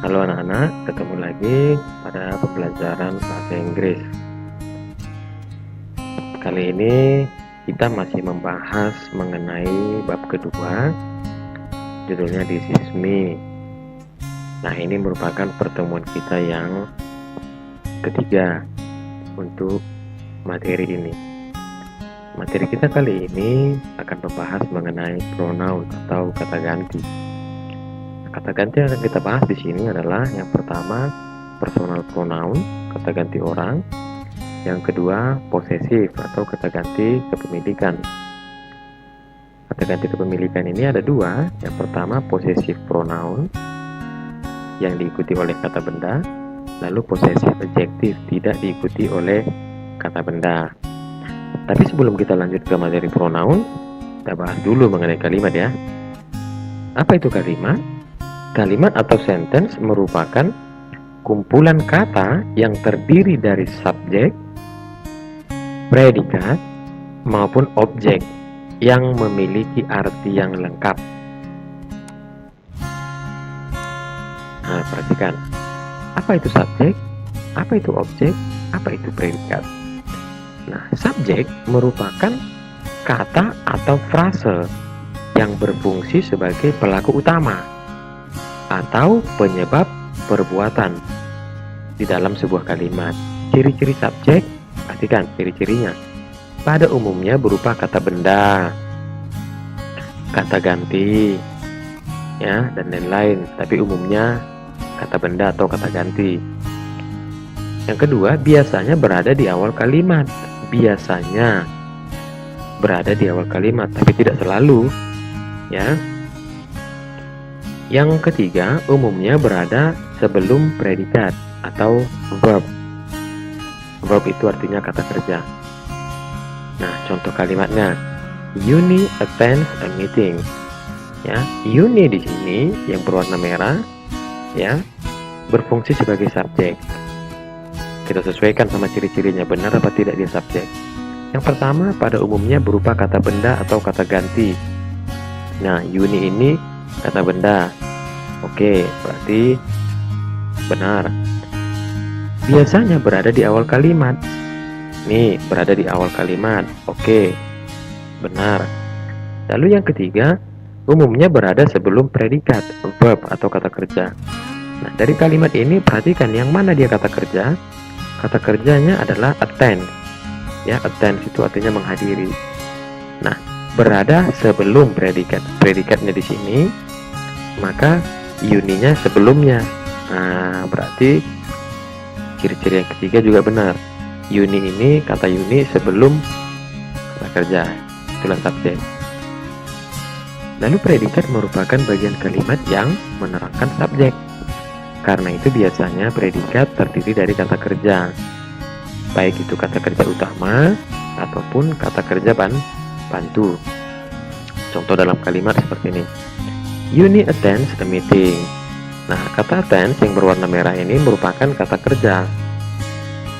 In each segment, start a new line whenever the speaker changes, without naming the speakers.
Halo anak-anak, ketemu lagi pada pembelajaran bahasa Inggris. Kali ini kita masih membahas mengenai bab kedua, judulnya This Is Me. Nah, ini merupakan pertemuan kita yang ketiga untuk materi ini. Materi kita kali ini akan membahas mengenai pronoun atau kata ganti. Kata ganti yang akan kita bahas di sini adalah yang pertama personal pronoun, kata ganti orang. Yang kedua possessive atau kata ganti kepemilikan. Kata ganti kepemilikan ini ada dua. Yang pertama possessive pronoun yang diikuti oleh kata benda, lalu possessive adjective tidak diikuti oleh kata benda. Tapi sebelum kita lanjut ke materi pronoun, kita bahas dulu mengenai kalimat ya. Apa itu kalimat? Kalimat atau sentence merupakan kumpulan kata yang terdiri dari subjek, predikat, maupun objek yang memiliki arti yang lengkap. Nah, perhatikan. Apa itu subjek? Apa itu objek? Apa itu predikat? Nah, subjek merupakan kata atau frase yang berfungsi sebagai pelaku utama atau penyebab perbuatan di dalam sebuah kalimat. Ciri-ciri subjek, perhatikan ciri-cirinya. Pada umumnya berupa kata benda, kata ganti, ya, dan lain-lain. Tapi umumnya kata benda atau kata ganti. Yang kedua, biasanya berada di awal kalimat. Biasanya berada di awal kalimat, tapi tidak selalu, ya. Yang ketiga, umumnya berada sebelum predikat atau verb. Verb itu artinya kata kerja. Nah, contoh kalimatnya, Yuni attends a meeting. Ya, Yuni di sini yang berwarna merah, ya, berfungsi sebagai subjek. Kita sesuaikan sama ciri-cirinya, benar apa tidak dia subjek. Yang pertama, pada umumnya berupa kata benda atau kata ganti. Nah, Yuni ini kata benda. Oke, berarti benar. Biasanya berada di awal kalimat. Nih, berada di awal kalimat. Oke, benar. Lalu yang ketiga, umumnya berada sebelum predikat, verb atau kata kerja. Nah, dari kalimat ini perhatikan yang mana dia kata kerja. Kata kerjanya adalah attend. Ya, attend itu artinya menghadiri. Nah, berada sebelum predikat. Predikatnya di sini, maka Yuninya sebelumnya. Nah, berarti ciri-ciri yang ketiga juga benar. Yuni ini, kata Yuni sebelum kata kerja. Itulah subjek. Lalu predikat merupakan bagian kalimat yang menerangkan subjek. Karena itu biasanya predikat terdiri dari kata kerja. Baik itu kata kerja utama ataupun kata kerja bantu. Contoh dalam kalimat seperti ini. Yuni attends the meeting. Nah, kata attends yang berwarna merah ini merupakan kata kerja.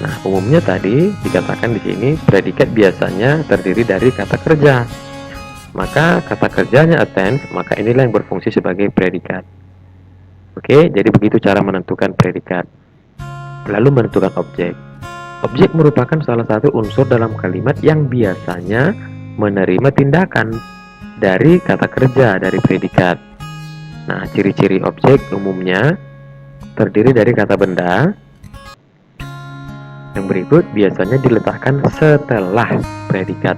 Nah, umumnya tadi dikatakan di sini predikat biasanya terdiri dari kata kerja. Maka kata kerjanya attends, maka inilah yang berfungsi sebagai predikat. Oke, jadi begitu cara menentukan predikat. Lalu menentukan objek. Objek merupakan salah satu unsur dalam kalimat yang biasanya menerima tindakan dari kata kerja dari predikat. Nah, ciri-ciri objek umumnya terdiri dari kata benda. Yang berikut biasanya diletakkan setelah predikat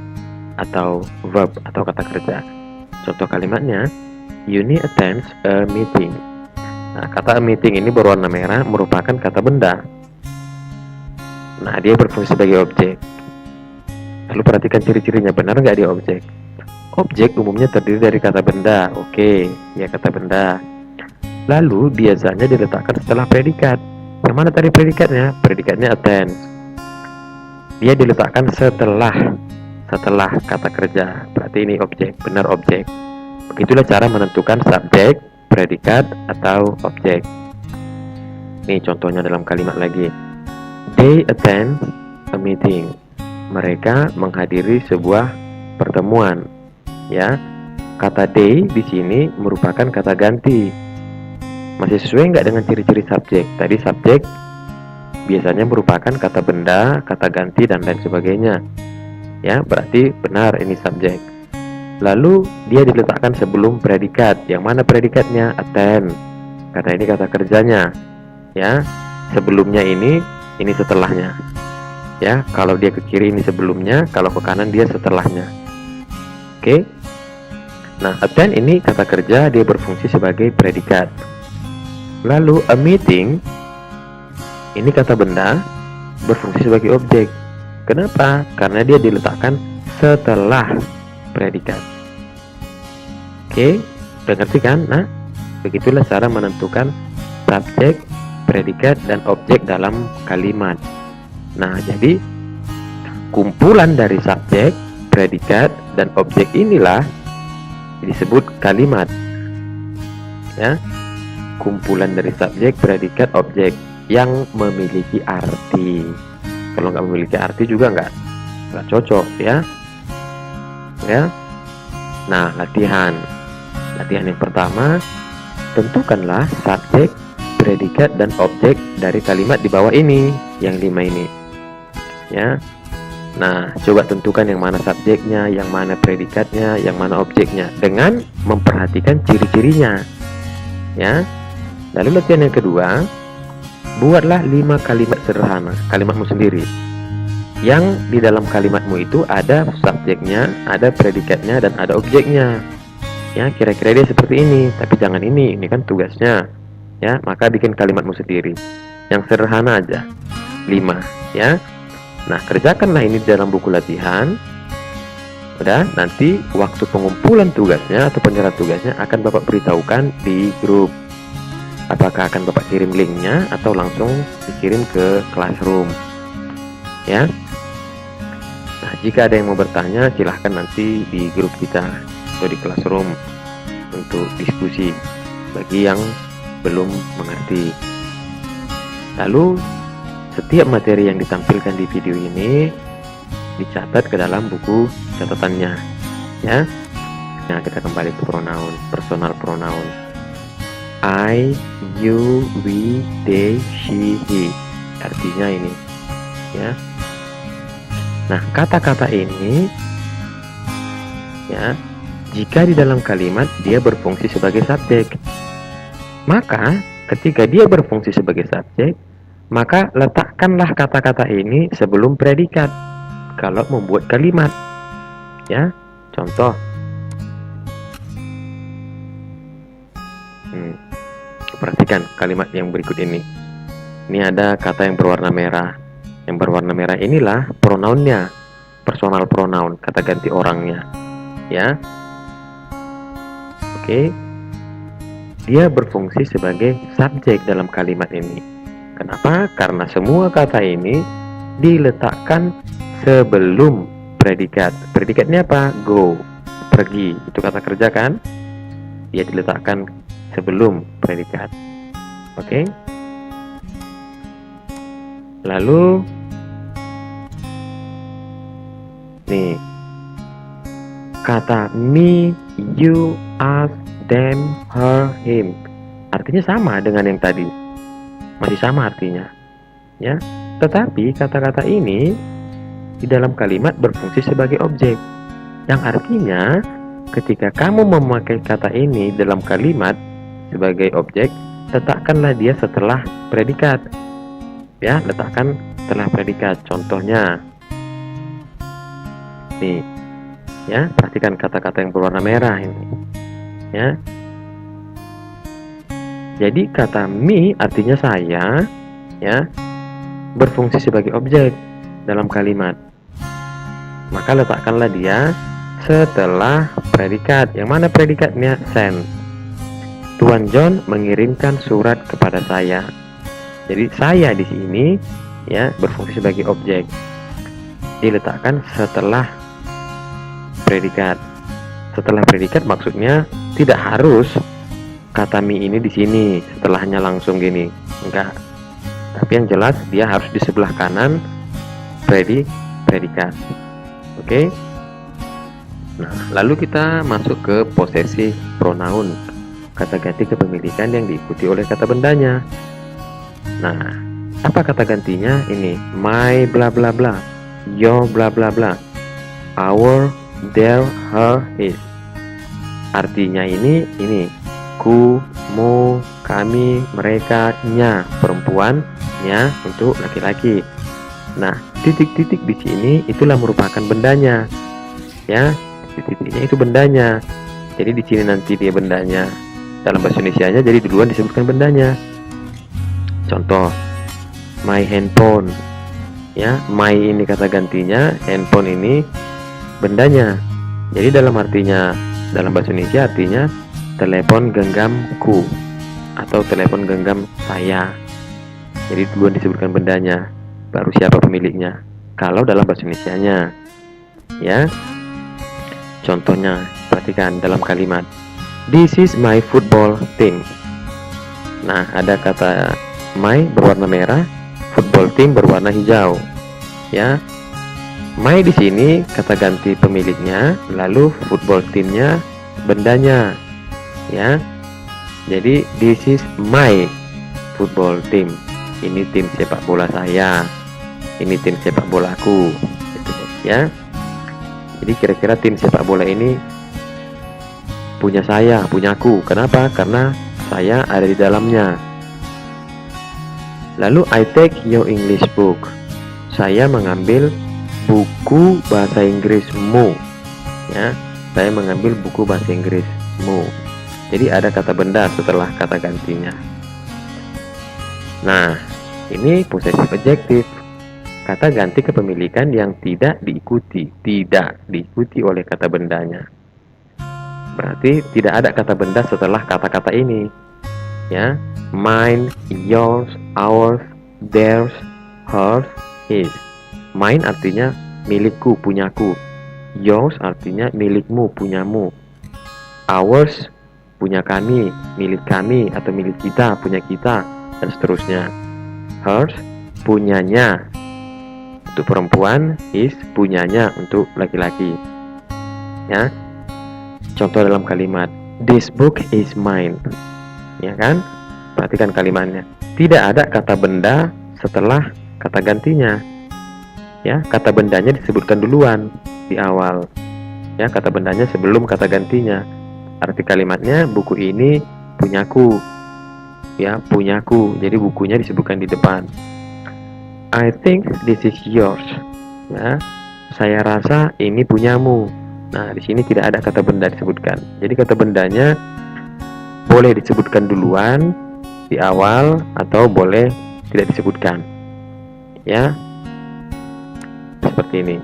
atau verb atau kata kerja. Contoh kalimatnya, Yuni attends a meeting. Nah, kata a meeting ini berwarna merah merupakan kata benda. Nah, dia berfungsi sebagai objek. Lalu perhatikan ciri-cirinya, benar nggak dia objek? Objek umumnya terdiri dari kata benda. Oke, ya kata benda. Lalu biasanya diletakkan setelah predikat. Yang mana tadi predikatnya? Predikatnya attend. Dia diletakkan setelah kata kerja. Berarti ini objek, benar objek. Begitulah cara menentukan subjek, predikat, atau objek. Nih contohnya dalam kalimat lagi. They attend a meeting. Mereka menghadiri sebuah pertemuan. Ya, kata they di sini merupakan kata ganti. Masih sesuai nggak dengan ciri-ciri subjek? Tadi subjek biasanya merupakan kata benda, kata ganti, dan lain sebagainya. Ya, berarti benar ini subjek. Lalu dia diletakkan sebelum predikat. Yang mana predikatnya? Attend. Kata ini kata kerjanya. Ya, sebelumnya ini setelahnya. Ya, kalau dia ke kiri ini sebelumnya, kalau ke kanan dia setelahnya. Oke. Nah, attend ini kata kerja, dia berfungsi sebagai predikat. Lalu a meeting ini kata benda berfungsi sebagai objek. Kenapa? Karena dia diletakkan setelah predikat. Oke, udah ngerti kan? Nah, begitulah cara menentukan subjek, predikat, dan objek dalam kalimat. Nah, jadi kumpulan dari subjek, predikat, dan objek inilah disebut kalimat. Ya, kumpulan dari subjek, predikat, objek yang memiliki arti. Kalau nggak memiliki arti juga nggak cocok, ya. Ya. Nah, latihan yang pertama, tentukanlah subjek, predikat, dan objek dari kalimat di bawah ini, yang 5 ini. Ya. Nah, coba tentukan yang mana subjeknya, yang mana predikatnya, yang mana objeknya, dengan memperhatikan ciri-cirinya. Ya. Lalu latihan yang kedua, buatlah 5 kalimat sederhana, kalimatmu sendiri. Yang di dalam kalimatmu itu ada subjeknya, ada predikatnya, dan ada objeknya. Ya, kira-kira dia seperti ini, tapi jangan ini kan tugasnya. Ya, maka bikin kalimatmu sendiri. Yang sederhana aja, 5, ya. Nah, kerjakanlah ini di dalam buku latihan. Udah, nanti waktu pengumpulan tugasnya atau penyerahan tugasnya akan Bapak beritahukan di grup. Apakah akan Bapak kirim linknya atau langsung dikirim ke Classroom, ya. Nah, jika ada yang mau bertanya, silahkan nanti di grup kita atau di Classroom untuk diskusi bagi yang belum mengerti. Lalu setiap materi yang ditampilkan di video ini dicatat ke dalam buku catatannya, ya. Nah, kita kembali ke pronoun, personal pronoun. I, you, we, they, she, he. Artinya ini, ya. Nah, kata-kata ini, ya, jika di dalam kalimat dia berfungsi sebagai subjek, maka ketika dia berfungsi sebagai subjek, maka letakkanlah kata-kata ini sebelum predikat kalau membuat kalimat. Ya, contoh. Perhatikan kalimat yang berikut ini. Ini ada kata yang berwarna merah. Yang berwarna merah inilah pronounnya, personal pronoun, kata ganti orangnya. Ya. Oke. Dia berfungsi sebagai subjek dalam kalimat ini. Kenapa? Karena semua kata ini diletakkan sebelum predikat. Predikatnya apa? Go, pergi. Itu kata kerja kan? Dia diletakkan sebelum predikat. Oke? Lalu nih, kata me, you, us, them, her, him. Artinya sama dengan yang tadi. Masih sama artinya, ya. Tetapi kata-kata ini di dalam kalimat berfungsi sebagai objek, yang artinya ketika kamu memakai kata ini dalam kalimat sebagai objek, letakkanlah dia setelah predikat. Ya, letakkan setelah predikat. Contohnya, nih, ya, perhatikan kata-kata yang berwarna merah ini, ya. Jadi kata me artinya saya, ya, berfungsi sebagai objek dalam kalimat. Maka letakkanlah dia setelah predikat. Yang mana predikatnya? Send. Tuan John mengirimkan surat kepada saya. Jadi saya di sini, ya, berfungsi sebagai objek. Diletakkan setelah predikat. Setelah predikat maksudnya tidak harus kata me ini di sini, setelahnya langsung gini, enggak. Tapi yang jelas dia harus di sebelah kanan predikat. Oke? Nah, lalu kita masuk ke posesif pronoun, kata ganti kepemilikan yang diikuti oleh kata bendanya. Nah, apa kata gantinya? Ini my bla bla bla, your bla bla bla, our, their, her, his. Artinya ini ku, mu, kami, mereka, nya, perempuan, nya untuk laki-laki. Nah, titik-titik di sini itulah merupakan bendanya. Ya, titik-titiknya itu bendanya. Jadi di sini nanti dia bendanya. Dalam bahasa Indonesianya jadi duluan disebutkan bendanya. Contoh, my handphone. Ya, my ini kata gantinya, handphone ini bendanya. Jadi dalam bahasa Indonesia artinya telepon genggamku atau telepon genggam saya. Jadi duluan disebutkan bendanya, baru siapa pemiliknya. Kalau dalam bahasa Indonesianya, ya. Contohnya, perhatikan dalam kalimat this is my football team. Nah, ada kata my berwarna merah, football team berwarna hijau. Ya, my di sini kata ganti pemiliknya, lalu football teamnya bendanya. Ya, jadi this is my football team. Ini tim sepak bola saya. Ini tim sepak bolaku. Ya. Jadi kira-kira tim sepak bola ini punya saya, punyaku. Kenapa? Karena saya ada di dalamnya. Lalu I take your English book. Saya mengambil buku bahasa Inggrismu. Ya, saya mengambil buku bahasa Inggrismu. Jadi ada kata benda setelah kata gantinya. Nah, ini possessive adjective. Kata ganti kepemilikan yang tidak diikuti oleh kata bendanya. Berarti tidak ada kata benda setelah kata-kata ini. Ya, mine, yours, ours, theirs, hers, his. Mine artinya milikku, punyaku. Yours artinya milikmu, punyamu. Ours, punya kami, milik kami atau milik kita, punya kita, dan seterusnya. Hers, punyanya untuk perempuan, his, punyanya untuk laki-laki. Ya. Contoh dalam kalimat this book is mine. Ya kan? Perhatikan kalimatnya. Tidak ada kata benda setelah kata gantinya. Ya, kata bendanya disebutkan duluan di awal. Ya, kata bendanya sebelum kata gantinya. Arti kalimatnya buku ini punyaku. Ya, punyaku. Jadi bukunya disebutkan di depan. I think this is yours. Ya, saya rasa ini punyamu. Nah, di sini tidak ada kata benda disebutkan. Jadi kata bendanya boleh disebutkan duluan di awal atau boleh tidak disebutkan. Ya, seperti ini.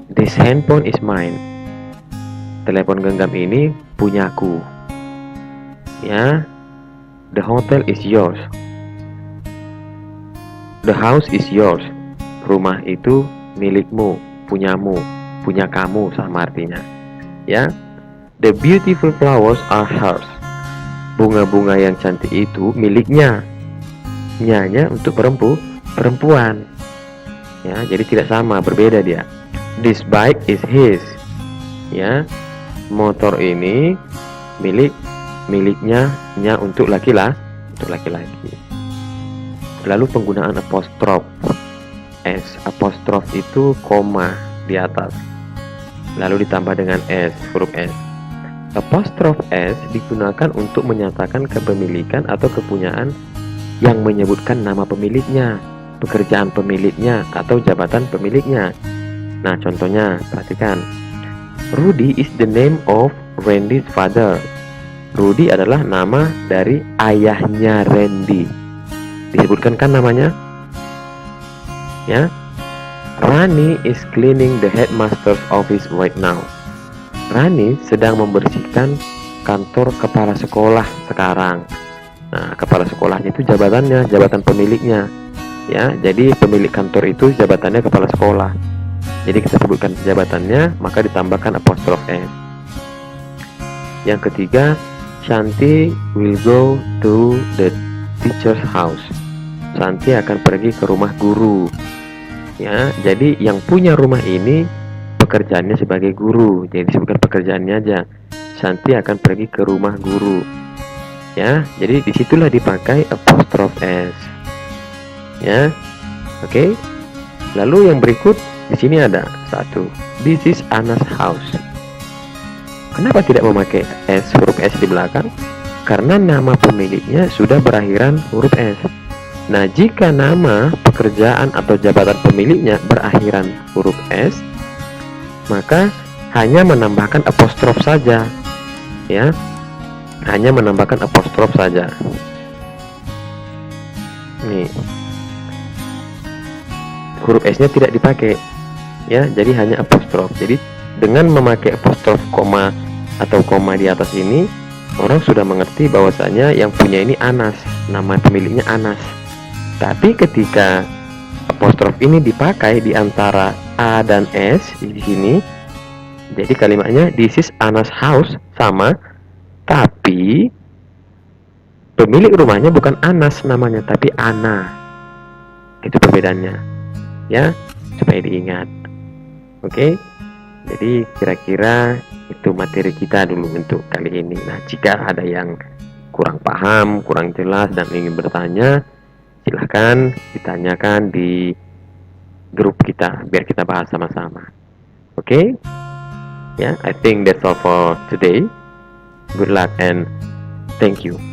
This handphone is mine. Telepon genggam ini punyaku. Ya, the hotel is yours. The house is yours. Rumah itu milikmu, punyamu, punya kamu sama artinya. Ya. The beautiful flowers are hers. Bunga-bunga yang cantik itu miliknya. Nyanya untuk perempuan. Ya, jadi tidak sama, berbeda dia. This bike is his. Ya. Motor ini miliknya untuk laki-laki. Lalu penggunaan apostrof S. Apostrof itu koma di atas, lalu ditambah dengan S, huruf S. Apostrof S digunakan untuk menyatakan kepemilikan atau kepunyaan yang menyebutkan nama pemiliknya, pekerjaan pemiliknya, atau jabatan pemiliknya. Nah, contohnya, perhatikan. Rudy is the name of Randy's father. Rudy adalah nama dari ayahnya Randy. Disebutkan kan namanya? Ya. Rani is cleaning the headmaster's office right now. Rani sedang membersihkan kantor kepala sekolah sekarang. Nah, kepala sekolahnya itu jabatannya, jabatan pemiliknya. Ya, jadi pemilik kantor itu jabatannya kepala sekolah. Jadi kita sebutkan jabatannya, maka ditambahkan apostrof S. Yang ketiga, Shanti will go to the teacher's house. Shanti akan pergi ke rumah guru. Ya, jadi yang punya rumah ini pekerjaannya sebagai guru. Jadi disebutkan pekerjaannya aja. Santi akan pergi ke rumah guru. Ya, jadi disitulah dipakai apostrophe s. Ya, oke. Lalu yang berikut di sini ada satu. This is Anna's house. Kenapa tidak memakai s, huruf s di belakang? Karena nama pemiliknya sudah berakhiran huruf s. Nah, jika nama pekerjaan atau jabatan pemiliknya berakhiran huruf s, maka hanya menambahkan apostrof saja. Ya, hanya menambahkan apostrof saja. Nih, huruf s-nya tidak dipakai. Ya, jadi hanya apostrof. Jadi dengan memakai apostrof koma atau koma di atas ini, orang sudah mengerti bahwasanya yang punya ini Anas, nama pemiliknya Anas. Tapi ketika apostrof ini dipakai di antara a dan s di sini, jadi kalimatnya this is Anna's house sama, tapi pemilik rumahnya bukan Anas namanya, tapi Anna. Itu perbedaannya. Ya, supaya diingat. Oke. Jadi kira-kira itu materi kita dulu untuk kali ini. Nah, jika ada yang kurang paham, kurang jelas dan ingin bertanya, silahkan ditanyakan di grup kita biar kita bahas sama-sama. Oke? Ya, I think that's all for today. Good luck and thank you.